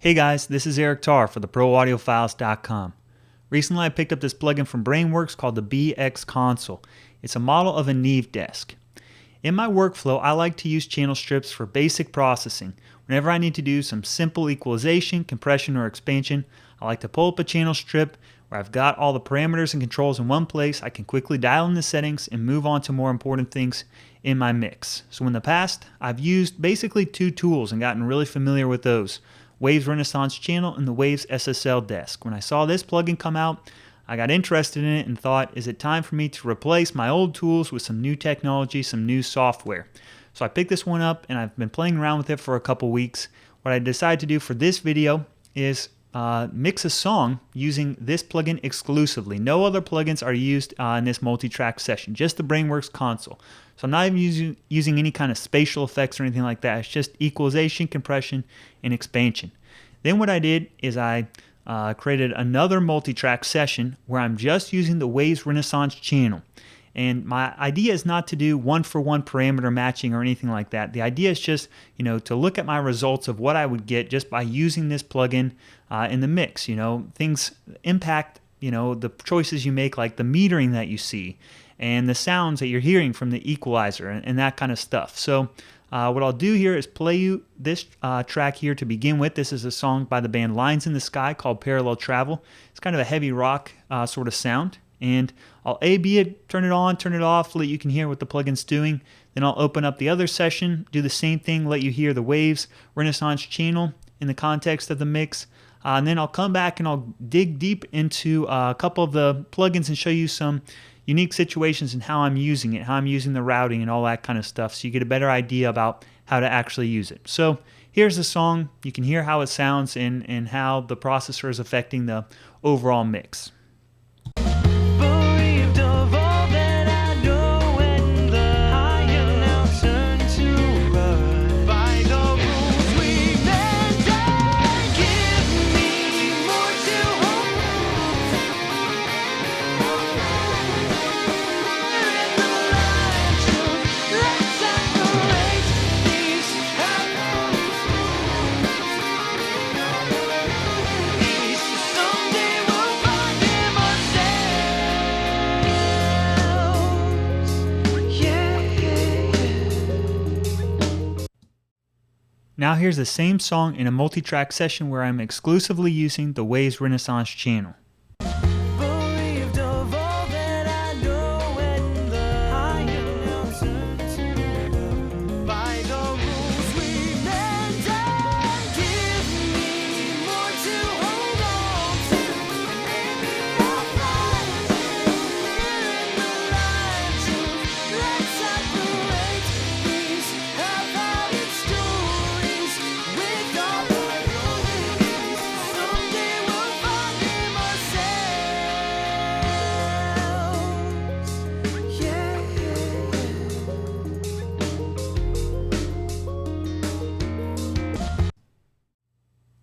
Hey guys, this is Eric Tarr for the ProAudiofiles.com. Recently I picked up this plugin from Brainworx called the BX Console. It's a model of a Neve desk. In my workflow, I like to use channel strips for basic processing. Whenever I need to do some simple equalization, compression, or expansion, I like to pull up a channel strip where I've got all the parameters and controls in one place. I can quickly dial in the settings and move on to more important things in my mix. So in the past, I've used basically two tools and gotten really familiar with those. Waves Renaissance Channel and the Waves SSL desk. When I saw this plugin come out, I got interested in it and thought, is it time for me to replace my old tools with some new technology, some new software? So I picked this one up and I've been playing around with it for a couple weeks. What I decided to do for this video is mix a song using this plugin exclusively. No other plugins are used in this multi-track session, just the Brainworx console. So I'm not even using any kind of spatial effects or anything like that. It's just equalization, compression, and expansion. Then what I did is I created another multi-track session where I'm just using the Waves Renaissance channel. And my idea is not to do one-for-one parameter matching or anything like that. The idea is just, to look at my results of what I would get just by using this plugin in the mix. Things impact, the choices you make, like the metering that you see and the sounds that you're hearing from the equalizer and that kind of stuff. So what I'll do here is play you this track here to begin with. This is a song by the band Lines in the Sky called Parallel Travel. It's kind of a heavy rock sort of sound. And I'll A-B it, turn it on, turn it off, let you can hear what the plugin's doing. Then I'll open up the other session, do the same thing, let you hear the Waves Renaissance channel in the context of the mix. And then I'll come back and I'll dig deep into a couple of the plugins and show you some unique situations and how I'm using it, how I'm using the routing and all that kind of stuff, so you get a better idea about how to actually use it. So here's the song. You can hear how it sounds and how the processor is affecting the overall mix. Now here's the same song in a multi-track session where I'm exclusively using the Waves Renaissance channel.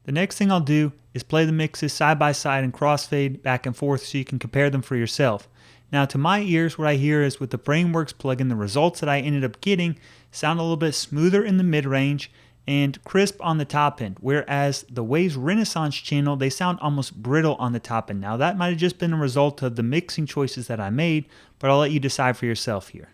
The next thing I'll do is play the mixes side by side and crossfade back and forth so you can compare them for yourself. Now to my ears, what I hear is with the Brainworx plugin, the results that I ended up getting sound a little bit smoother in the mid-range and crisp on the top end, whereas the Waves Renaissance channel, they sound almost brittle on the top end. Now that might have just been a result of the mixing choices that I made, but I'll let you decide for yourself here.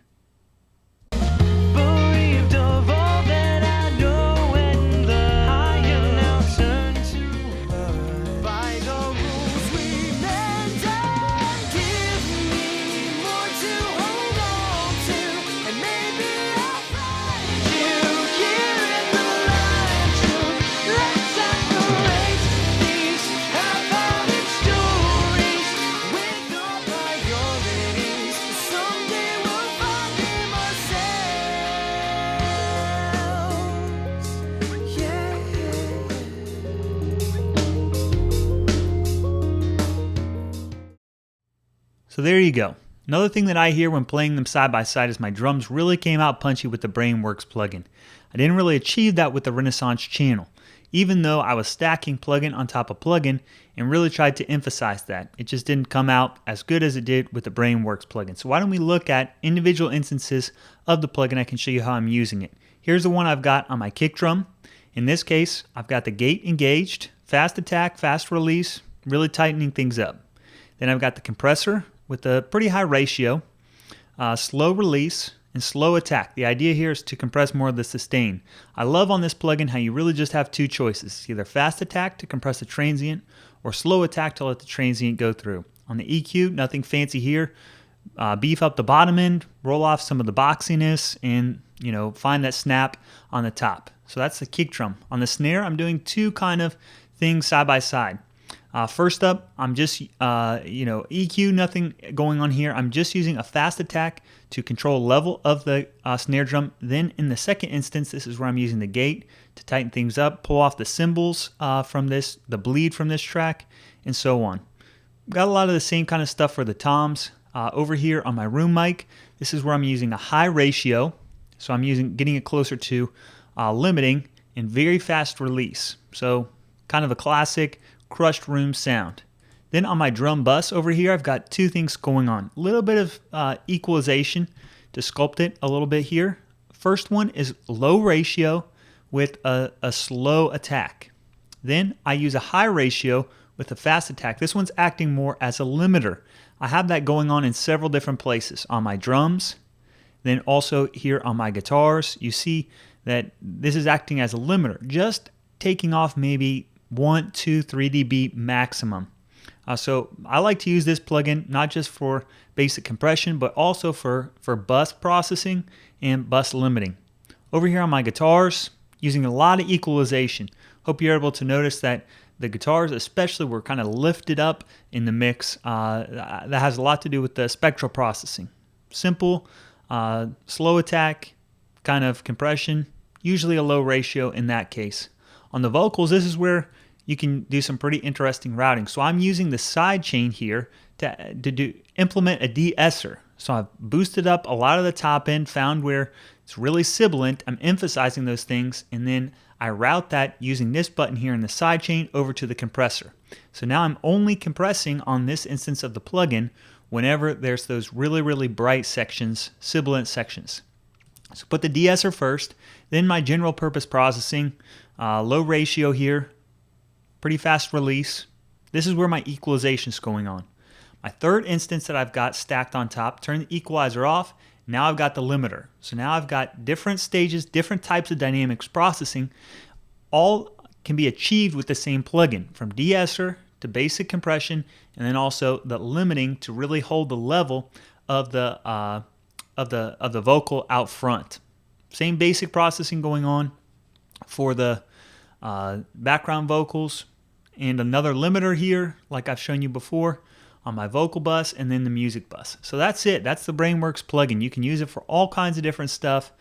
So there you go. Another thing that I hear when playing them side by side is my drums really came out punchy with the Brainworx plugin. I didn't really achieve that with the Renaissance channel, even though I was stacking plugin on top of plugin and really tried to emphasize that. It just didn't come out as good as it did with the Brainworx plugin. So why don't we look at individual instances of the plugin? I can show you how I'm using it. Here's the one I've got on my kick drum. In this case, I've got the gate engaged. fast attack, fast release, really tightening things up. Then I've got the compressor with a pretty high ratio, slow release, and slow attack. The idea here is to compress more of the sustain. I love on this plugin how you really just have two choices. It's either fast attack to compress the transient or slow attack to let the transient go through. On the EQ, nothing fancy here. Beef up the bottom end, roll off some of the boxiness, and find that snap on the top. So that's the kick drum. On the snare, I'm doing two kind of things side by side. First up, I'm just, EQ, nothing going on here. I'm just using a fast attack to control level of the snare drum. Then in the second instance, this is where I'm using the gate to tighten things up, pull off the cymbals from this, the bleed from this track, and so on. Got a lot of the same kind of stuff for the toms. Over here on my room mic, this is where I'm using a high ratio. So I'm getting it closer to limiting and very fast release. So kind of a classic crushed room sound. Then on my drum bus over here, I've got two things going on. A little bit of equalization to sculpt it a little bit here. First one is low ratio with a slow attack. Then I use a high ratio with a fast attack. This one's acting more as a limiter. I have that going on in several different places. On my drums, then also here on my guitars, you see that this is acting as a limiter, just taking off maybe 1, 2, 3 dB maximum. So I like to use this plugin not just for basic compression, but also for bus processing and bus limiting. Over here on my guitars, using a lot of equalization. Hope you're able to notice that the guitars especially were kind of lifted up in the mix. That has a lot to do with the spectral processing. Simple, slow attack, kind of compression, usually a low ratio in that case. On the vocals, this is where you can do some pretty interesting routing. So I'm using the side chain here to implement a de-esser. So I've boosted up a lot of the top end, found where it's really sibilant. I'm emphasizing those things, and then I route that using this button here in the side chain over to the compressor. So now I'm only compressing on this instance of the plugin whenever there's those really, really bright sections, sibilant sections. So put the de-esser first, then my general purpose processing, low ratio here, pretty fast release. This is where my equalization is going on. My third instance that I've got stacked on top, turn the equalizer off. Now I've got the limiter. So now I've got different stages, different types of dynamics processing. All can be achieved with the same plugin, from de-esser to basic compression, and then also the limiting to really hold the level of the vocal out front. Same basic processing going on for the background vocals, and another limiter here, like I've shown you before, on my vocal bus, and then the music bus. So that's it. That's the Brainworx plugin. You can use it for all kinds of different stuff,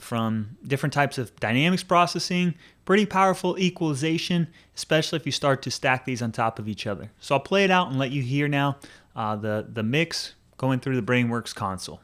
from different types of dynamics processing, pretty powerful equalization, especially if you start to stack these on top of each other. So I'll play it out and let you hear now the mix going through the Brainworx console.